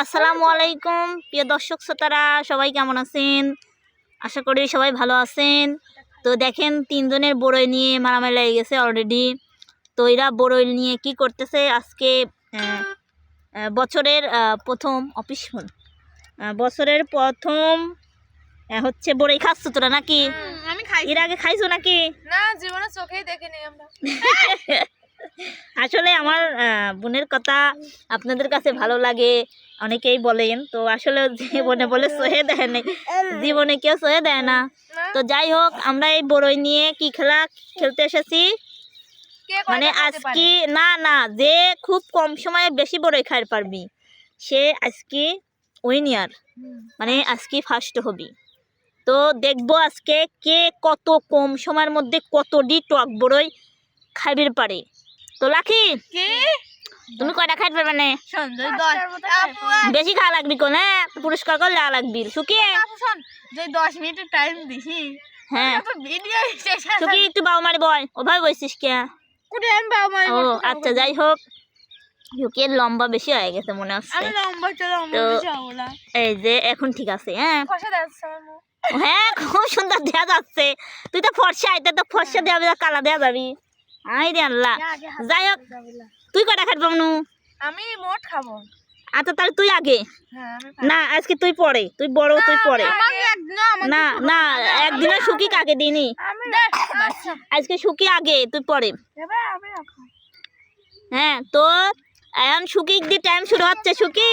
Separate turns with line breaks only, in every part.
আসসালামু আলাইকুম প্রিয় দর্শক শ্রোতারা, সবাই কেমন আছেন? আশা করি সবাই ভালো আছেন। তো দেখেন, তিনজনের বড়ই নিয়ে মারামারি লেগে গেছে অলরেডি। তো এরা বড়ই নিয়ে কি করতেছে আজকে? বছরের প্রথম বছরের প্রথম হচ্ছে বড়ই খাচ্ছ তোরা নাকি?
আমি খাই।
এর আগে খাইছো নাকি?
না, জীবনে চোখেই দেখিনি আমরা।
আসলে আমার বোনের কথা আপনাদের কাছে ভালো লাগে, অনেকেই বলেন। তো আসলে জীবনে বলে সহে দেয় না, জীবনে কেউ সহে দেয় না। তো যাই হোক, আমরা এই বড়ই নিয়ে কি খেলা খেলতে এসেছি, মানে আজকে না যে খুব কম সময়ে বেশি বড়ই খাইতে পারবি সে আজকে উইনার, মানে আজকে ফার্স্ট হবি। তো দেখবো আজকে কে কত কম সময়ের মধ্যে কতটি টক বড়ই খাইবির পারে। তো লাকি, তুমি কয়টা খাইতে পারবে না? বেশি খাওয়া লাগবি কোন, হ্যাঁ পুরস্কার করে দেওয়া লাগবি। শুকিয়ে
10 মিনিটের টাইম দিছি।
হ্যাঁ শুকিয়ে একটু বাবু মারি বয়, ওভাবে বলছিস কে? ও আচ্ছা, যাই হোক, শুকিয়ে লম্বা বেশি হয়ে গেছে মনে হচ্ছে। তো এই যে এখন ঠিক আছে। হ্যাঁ হ্যাঁ, খুব সুন্দর দেওয়া যাচ্ছে। তুই তো ফর্সা, এটা তো ফর্সা দেওয়া যাবে, কালা দেওয়া যাবি। আই রে আল্লাহ। যাই হোক, তুই কটা খাইতে পাবো?
আমি মোট খাবো।
আচ্ছা তাহলে তুই আগে। না আজকে তুই পরে, তুই বড়, তুই পরে। না না, একদিনে শুকি আগে দিনি, আজকে শুকি আগে, তুই পরে। হ্যাঁ, তো এখন শুকি দিয়ে টাইম শুরু হচ্ছে। শুকি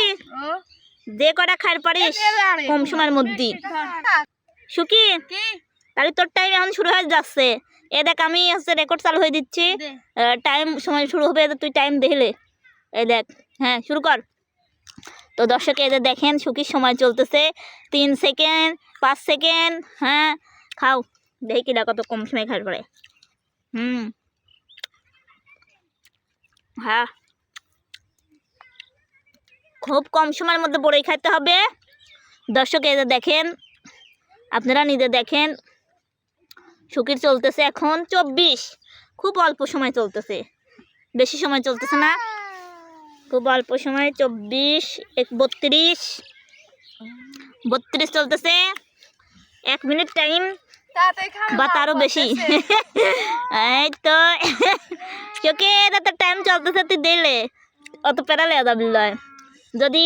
যে কটা খাইতে পারিস কম সময়ের মধ্যে। শুকি তাহলে তোর টাইম এখন শুরু হয়ে যাচ্ছে। এ দেখ, আমি হচ্ছে রেকর্ড চালু হয়ে দিচ্ছি, টাইম সময় শুরু হবে, তুই টাইম দেখলে। এই দেখ, হ্যাঁ শুরু কর। তো দর্শক এদের দেখেন, শুকির সময় চলতেছে 3 সেকেন্ড 5 সেকেন্ড। হ্যাঁ খাও, দেখি কিনা কত কম সময় খাই পড়ে। হ্যাঁ, খুব কম সময়ের মধ্যে বড়ই খাইতে হবে। দর্শক এদের দেখেন, আপনারা নিজে দেখেন, শুকির চলতেছে এখন 24, খুব অল্প সময় চলতেছে, বেশি সময় চলতেছে না, খুব অল্প সময়। 24, 32 চলতেছে। 1 মিনিট টাইম বা তারও বেশি। এই তো চোখে তো টাইম চলতেছে, তুই দিলে অত পেরালে আদাবিল্লাহ। যদি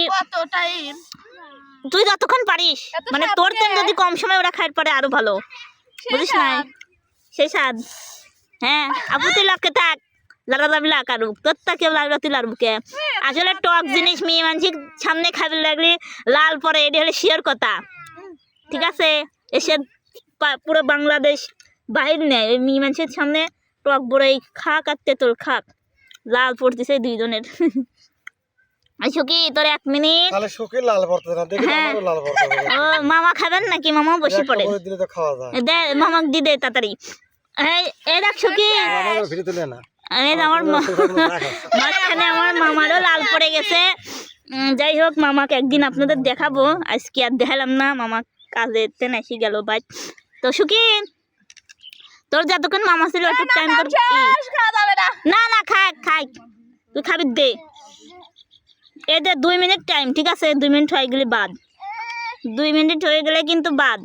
তুই যতক্ষণ পারিস, মানে তোর তেন যদি কম সময় ওরা খাইতে পারে আরো ভালো, বুঝিস না? সেই স্বাদ। হ্যাঁ আপু তুই লক্ষ্যে থাক, লারা যাবি লাকারুক, তোর তা কেউ লাগবে তুই লারবুকে। আসলে টক জিনিস মেয়ে মানুষের সামনে খাবি লাগলে লাল পরে, এটি হলে শিওর কথা, ঠিক আছে? এসে পুরো বাংলাদেশ বাহির নেয়, ওই মেয়ে মানুষের সামনে টক বড়ই খাক আর তেঁতুল খাক, লাল পড়তেছে দুইজনের। শুকি তোর 1 মিনিট। হ্যাঁ ও মামা খাবেন নাকি? মামাও বসে পড়ে, দে মামাক দি দে তাড়াতাড়ি। এই দেখ শুকি, আমার মাঝখানে আমার মামারও লাল পড়ে গেছে। যাই হোক, মামাকে একদিন আপনাদের দেখাবো, আজকে আর দেখালাম না, মামা কাজে এসে গেল বাই। তো শুকি তোর যতক্ষণ মামা ছিল একটু টাইম তোর না না খাই তুই খাবি দে। এই দে 2 মিনিট টাইম, ঠিক আছে? 2 মিনিট হয়ে গেলে বাদ, 2 মিনিট হয়ে গেলে কিন্তু বাদ।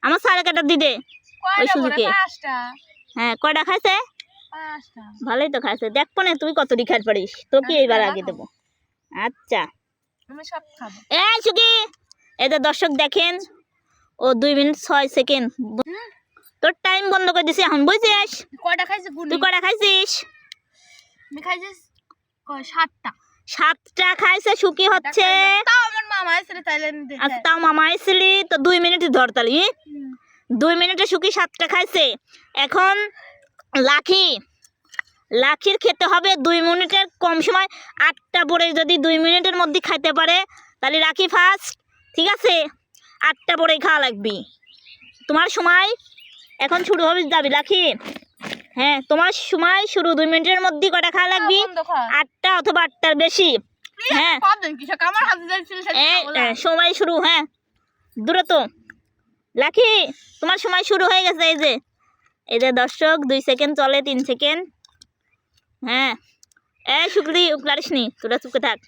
আমার সাড়ে কাটা দি দে ওই সুযোগে। হ্যাঁ কয়টা খাইছে? ভালোই তো খাইছে। দেখবো না তুই কতটি খাইতে পারিস, তো কি এইবার আগে দেবো। আচ্ছা এই সুকি, এদের দর্শক দেখেন, ও 2 মিনিট 6 সেকেন্ড। তোর টাইম বন্ধ করে দিছি এখন, বুঝছিস? তুই কয়টা খাইছিস? 7টা খাইছে শুকি হচ্ছে। আচ্ছা তাও মামা আইসিলি তো 2 মিনিট ধর তালি। 2 মিনিটে শুকি 7টা খাইছে। এখন লাখির খেতে হবে 2 মিনিটের কম সময় 8টা বড়ই, যদি 2 মিনিটের মধ্যে খাইতে পারে তাহলে লাকি ফার্স্ট, ঠিক আছে? 8টা বড়ই খাওয়া লাগবি। তোমার সময় এখন শুরু হবে, যাবি লাকি? হ্যাঁ তোমার সময় শুরু, 2 মিনিটের মধ্যে কটা খাওয়া লাগবি? 8টা অথবা 8টার বেশি। হ্যাঁ সময় শুরু। হ্যাঁ দূরে তো লাকি, তোমার সময় শুরু হয়ে গেছে। এই যে দর্শক 2 সেকেন্ড চলে, 3 সেকেন্ড। হ্যাঁ শুক্রি উকলারিস নি, তোরা চুপকে থাক।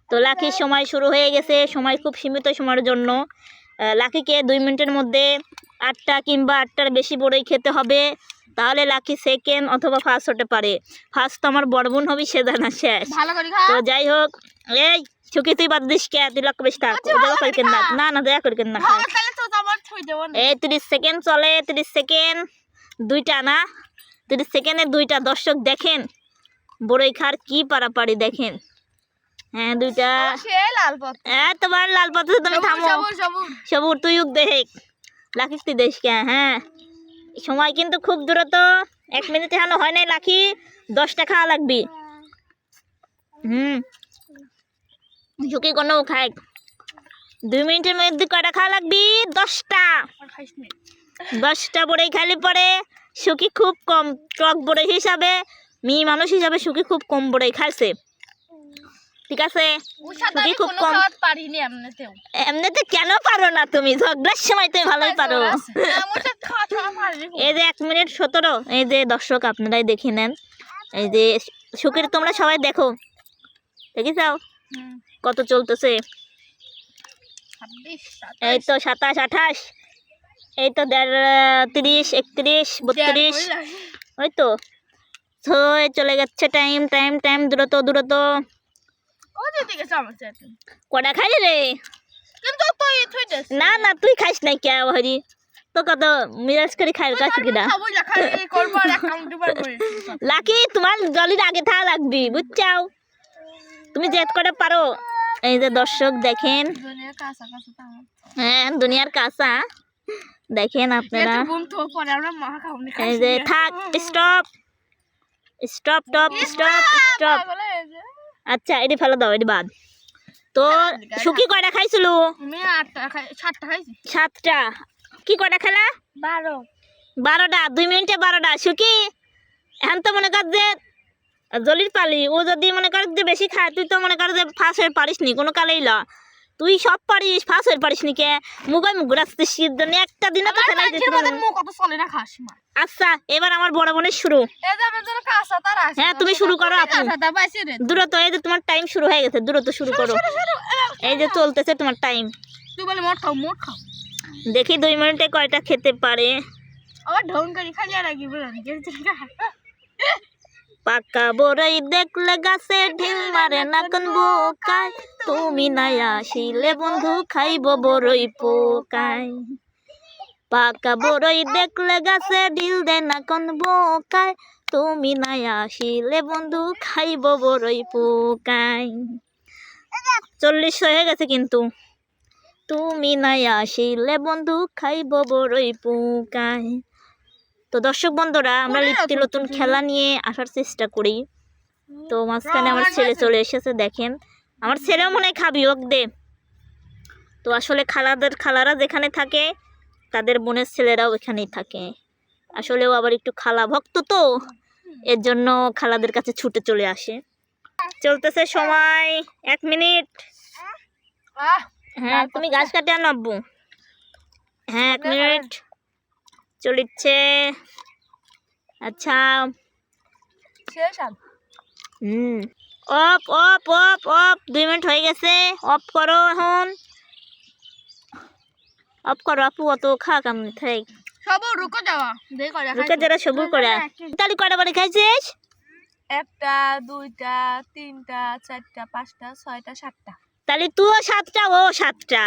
তো লাকির সময় শুরু হয়ে গেছে, সময় খুব সীমিত সময়ের জন্য। লাকিকে 2 মিনিটের মধ্যে 8টা কিংবা 8টার বেশি বড়ই খেতে হবে, তাহলে লাকি সেকেন্ড অথবা ফার্স্ট হতে পারে। ফার্স্ট তো আমার বড় বোন হবি, সে জানা শেষ।
ভালো করে খা
তো যাই হোক, এই সুখী তুই বাদ দিস কে, তুই লক্ষ্য বেশি থাক, দয়া করে কেন না, না দয়া করে কেন না।
তাহলে তো আমার ছুঁই দেব না।
এই 30 সেকেন্ড চলে, 30 সেকেন্ড 2টা না, 30 সেকেন্ডে 2টা। দর্শক দেখেন বড়ই খার কি পারাপারি দেখেন। হ্যাঁ 2টা।
সে লাল পথ
তোমার লাল পাতা তুমি থামো।
সবুজ সবুজ
সবুর তুই দেখ, লাকি তুই দেশ কে। হ্যাঁ সময় কিন্তু খুব দ্রুত, 1 মিনিট এখনো হয় নাই। লাকি 10টা খাওয়া লাগবি। ঝুঁকি কোনো খায় 2 মিনিটের মধ্যে কয়টা খাওয়া লাগবি? 10টা।
আর খাইস নি
10টা বড়ই খাইলে পরে সুখী খুব কম, টক বড়ই হিসাবে, মেয়ে মানুষ হিসাবে সুখী খুব কম বড়ই খাইছে, ঠিক আছে? সুখী খুব কম।
পারিনি এমনিতেও।
এমনিতে কেন পারো না তুমি? ঝগড়ার সময় তুমি ভালোই পারো।
আমার সাথে খাওয়া খাওয়া পারিনি।
এই যে 1 মিনিট 17, এই যে দর্শক আপনারাই দেখে নেন, এই যে সুখীর তোমরা সবাই দেখো, দেখি যাও কত চলতেছে।
26
এই তো 27 28, এই তো 30 31 32, ওই তো চলে যাচ্ছে টাইম টাইম টাইম, দ্রুত দ্রুত।
ও যেতে গেছে আমার সাথে।
কটা খাই রে?
কিন্তু তুই তুই দেস
না না তুই খাইস নাই কে হরি, তো কত মিরাজ করে খাই কাছ কিনা।
খাবো না, খাই করব আর অ্যাকাউন্ট বার করে।
লাকি তোমার জলির আগে থাকা লাগবি, বুঝছাও? তুমি জেদ করে পারো। এই যে দর্শক দেখেন,
দুনিয়া কাঁচা কাঁচা তো আমার।
হ্যাঁ দুনিয়ার কাঁচা দেখেন আপনারা।
এত বন্ধু পরে আমরা মা খাওনি খাই।
এই যে থাক, stop stop top stop stop. আচ্ছা এটি ফেলে দাও, এটি বাদ। তো সুখী কয়টা খাইছিল?
আমি 8টা খাই, 7টা খাইছি।
7টা। কি কয়টা খেলা?
12।
12টা। 2 মিনিটে 12টা। সুখী এখন তো মনে কর যে জলির পালি, ও যদি মনে কর যে বেশি খায়, তুই তো মনে কর যে ফার্স্ট হয়ে পারিস নি কোনো কালেই ল। তুই সব পারিস, ফার্স্ট হয়ে পারিস নি কে? মুগাই মুখ রাস্তার জন্য একটা দিনও তো খেলাই দিতে পারবি না।
মুখ কত চলে না খাস মা।
আচ্ছা এবার আমার বড় বোনের শুরু।
এই যে আমার জন্য কাঁচা তার আছে।
হ্যাঁ তুমি শুরু করো আপু,
কাঁচাটা বাইছে রে।
দ্রুত। এই যে তোমার টাইম শুরু হয়ে গেছে, দ্রুত শুরু করো। এই যে চলতেছে তোমার টাইম।
তুই বলে মোট খাও মোট খাও।
দেখি 2 মিনিটে কয়টা খেতে পারে।
আবার ঢং করে খালি আর কি বলেন কেটে
পাকা বড়ই দেখলে গাছে ঢিল মারে না কোন বোকায়, তুমি নাই আসিলে বন্ধু খাইব বড়ই পোকায়। পাকা বড়ই দেখলে গাছে ঢিল দেয় না কোন বোকায়, তুমি নাই আসিলে বন্ধু খাইব বড়ই পোকায়। 40 হয়ে গেছে কিন্তু। তুমি নাই আসিলে বন্ধু খাইব বড়ই পোকায়। তো দর্শক বন্ধুরা, আমরা নিত্য নতুন খেলা নিয়ে আসার চেষ্টা করি। তো মাঝখানে আমার ছেলে চলে এসেছে, দেখেন আমার ছেলেও মনে হয় খাবি, ওক দে। তো আসলে খালারা যেখানে থাকে, তাদের বোনের ছেলেরাও এখানেই থাকে। আসলেও আবার একটু খালা ভক্ত, তো এর জন্য খালাদের কাছে ছুটে চলে আসে। চলতেছে সময় 1 মিনিট। হ্যাঁ তুমি গাছ কাটে আনো আব্বু। হ্যাঁ 1 মিনিট চলিচ্ছে। আচ্ছা
শেষ আর
off off off off. 2 minute হয়ে গেছে, অফ করো এখন, অফ করো আপু। অত খা কাম থাক,
সব রুকো যাওয়া দেখ করে
রুকে যারা সবুর করে। তাহলে কয়টা বাড়ি খাইছিস?
1টা 2টা 3টা 4টা 5টা 6টা 7টা।
তাহলে তুইও 7টা ও 7টা।